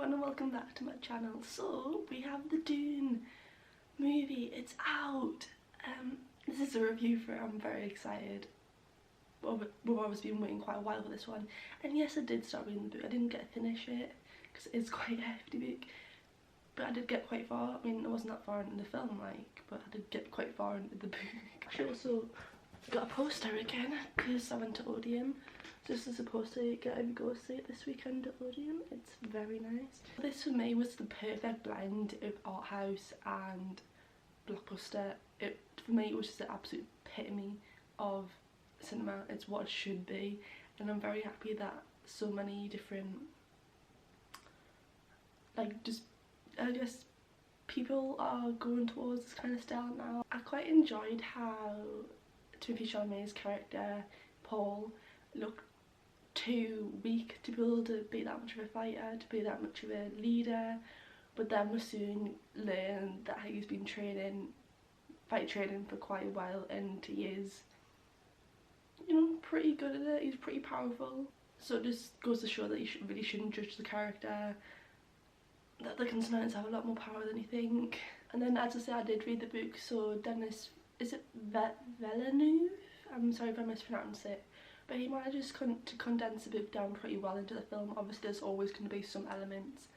everyone and welcome back to my channel. So we have the DUNE movie, it's out. This is a review for it. I'm very excited. We've obviously been waiting quite a while for this one, and yes, I did start reading the book. I didn't get to finish it because it is quite a hefty book, but I did get quite far. I mean, it wasn't that far in the film, but I did get quite far into the book. She also got a poster again because I went to Odeon. Just as a poster you get if you go see it this weekend at Odeon. It's very nice. This for me was the perfect blend of art house and blockbuster. For me it was just the absolute epitome of cinema. It's what it should be, and I'm very happy that so many different, like, just I guess people are going towards this kind of style now. I quite enjoyed how Timothée Chalamet's character Paul looked too weak to be able to be that much of a fighter, to be that much of a leader, but then we soon learn that he's been fight training for quite a while, and he is, you know, pretty good at it. He's pretty powerful. So it just goes to show that you really shouldn't judge the character, that they can sometimes have a lot more power than you think. And then, as I say, I did read the book, so Denis, is it Villeneuve? I'm sorry if I mispronounce it, but he manages to condense the book down pretty well into the film. Obviously there's always going to be some elements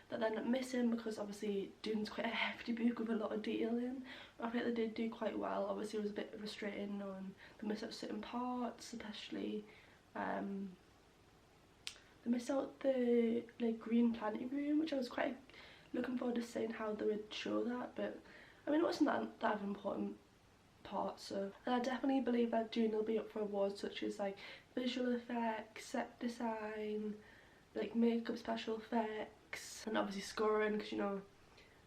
that they're not missing because obviously Dune's quite a hefty book with a lot of detail in. But I think they did do quite well. Obviously it was a bit frustrating knowing they missed out certain parts, especially they missed out the green planet room, which I was quite looking forward to seeing how they would show that, but I mean it wasn't that of an important part. So, and I definitely believe that Dune will be up for awards such as like visual effects, set design, like makeup, special effects, and obviously scoring, because you know,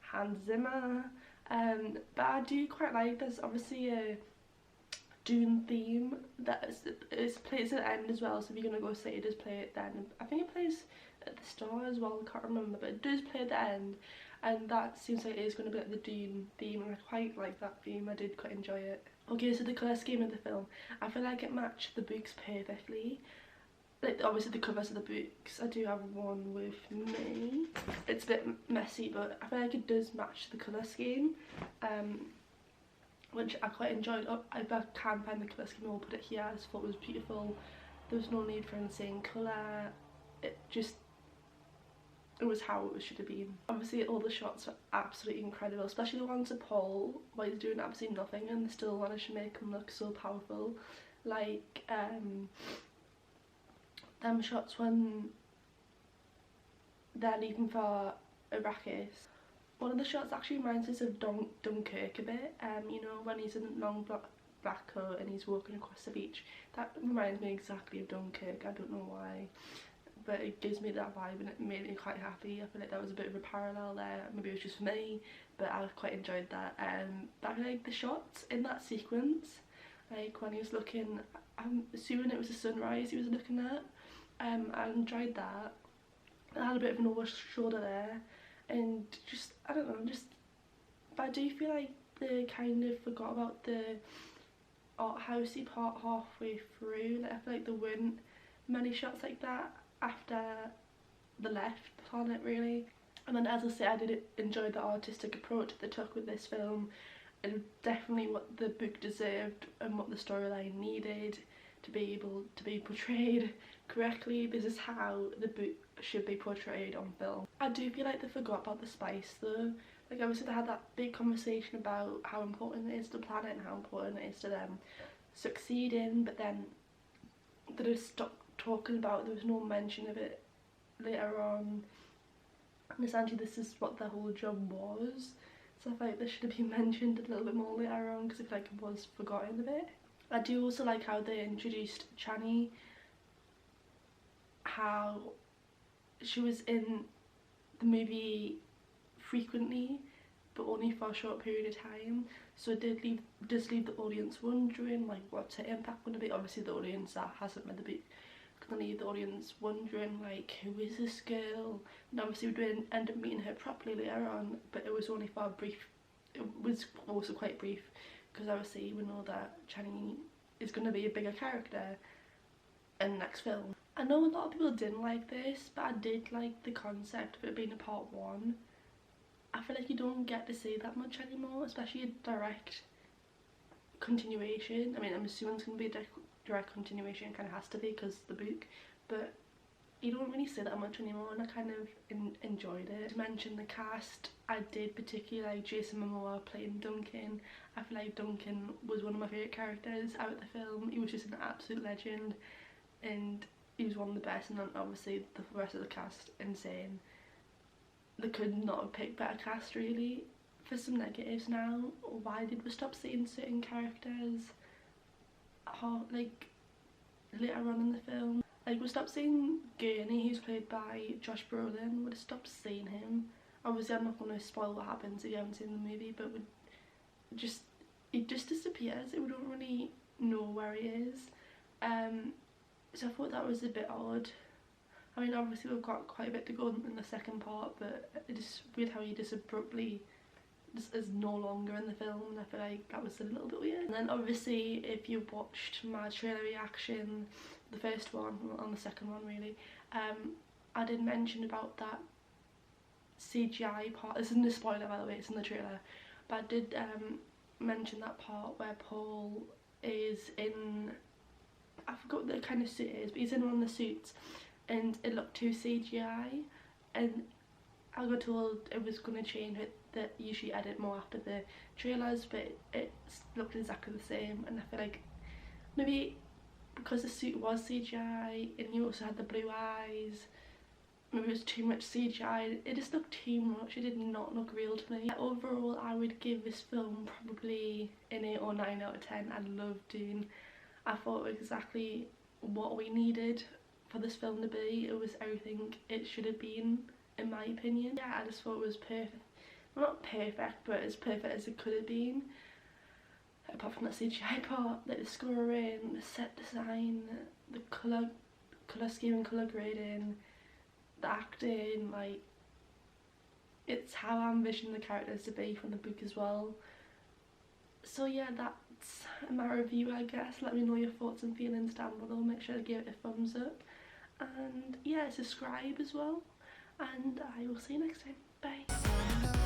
Hans Zimmer. But I do quite like, there's obviously a Dune theme that is plays at the end as well, so if you're gonna go see it, does play it then. I think it plays at the start as well, I can't remember, but it does play at the end, and that seems like it is going to be like the Dune theme, and I quite like that theme. I did quite enjoy it. Okay, so the colour scheme of the film, I feel like it matched the books perfectly. Like obviously the covers of the books, I do have one with me. It's a bit messy, but I feel like it does match the colour scheme, which I quite enjoyed. If I can find the colour scheme, I'll put it here. I just thought it was beautiful. There was no need for insane colour. It was how it should have been. Obviously all the shots were absolutely incredible, especially the ones of Paul where he's doing absolutely nothing and they still managed to make him look so powerful. Like them shots when they're leaving for Arrakis. One of the shots actually reminds us of Dunkirk a bit, you know, when he's in a long black coat and he's walking across the beach. That reminds me exactly of Dunkirk. I don't know why, but it gives me that vibe and it made me quite happy. I feel like that was a bit of a parallel there. Maybe it was just for me, but I quite enjoyed that. But I feel like the shots in that sequence, like when he was looking, I'm assuming it was a sunrise he was looking at, I enjoyed that. I had a bit of an over shoulder there, and just, I don't know, but I do feel like they kind of forgot about the art housey part halfway through. Like I feel like there weren't many shots like that after they left the planet, really. And then, as I say, I did enjoy the artistic approach that they took with this film. It was definitely what the book deserved and what the storyline needed to be able to be portrayed correctly. This is how the book should be portrayed on film. I do feel like they forgot about the spice though. Like obviously they had that big conversation about how important it is to the planet and how important it is to them succeeding, but then they just stopped talking about it. There was no mention of it later on, and essentially this is what the whole job was. So I feel like this should have been mentioned a little bit more later on because I feel like it was forgotten a bit. I do also like how they introduced Chani, how she was in the movie frequently but only for a short period of time, so it does leave the audience wondering like what's her impact going to be. Obviously the audience that hasn't read the book gonna leave the audience wondering like, who is this girl? And obviously we didn't end up meeting her properly later on, but it was only for a brief, it was also quite brief, because obviously we know that Chani is going to be a bigger character in the next film. I know a lot of people didn't like this, but I did like the concept of it being a part one. I feel like you don't get to see that much anymore, especially a direct continuation. I mean, I'm assuming it's going to be a direct continuation, it kind of has to be because the book, but you don't really see that much anymore, and I kind of enjoyed it. To mention the cast, I did particularly like Jason Momoa playing Duncan. I feel like Duncan was one of my favourite characters out of the film. He was just an absolute legend, and he was one of the best, and then obviously the rest of the cast, insane. They could not have picked better cast really. For some negatives now, why did we stop seeing certain characters like later on in the film? Like, we stopped seeing Gurney, who's played by Josh Brolin. We'd have stopped seeing him. Obviously I'm not going to spoil what happens if you haven't seen the movie, but it just disappears. We don't really know where he is. So I thought that was a bit odd. I mean, obviously we've got quite a bit to go in the second part, but it is weird how he just abruptly just is no longer in the film, and I feel like that was a little bit weird. And then obviously if you watched my trailer reaction, the first one, on the second one really, I did mention about that CGI part. This isn't a spoiler by the way, it's in the trailer, but I did mention that part where Paul is in, I forgot what the kind of suit it is, but he's in one of the suits and it looked too CGI, and I got told it was going to change it, that usually edit more after the trailers, but it looked exactly the same, and I feel like maybe because the suit was CGI and you also had the blue eyes, maybe it was too much CGI. It just looked too much. It did not look real to me. Overall, I would give this film probably an 8 or 9 out of 10. I loved DUNE. I thought exactly what we needed for this film to be. It was everything it should have been, in my opinion. Yeah, I just thought it was perfect. Well, not perfect, but as perfect as it could have been. Apart from the CGI part, like the scoring, the set design, the colour scheme and colour grading, the acting, like, it's how I envision the characters to be from the book as well. So yeah, that's my review, I guess. Let me know your thoughts and feelings down below. Make sure to give it a thumbs up, and yeah, subscribe as well, and I will see you next time. Bye.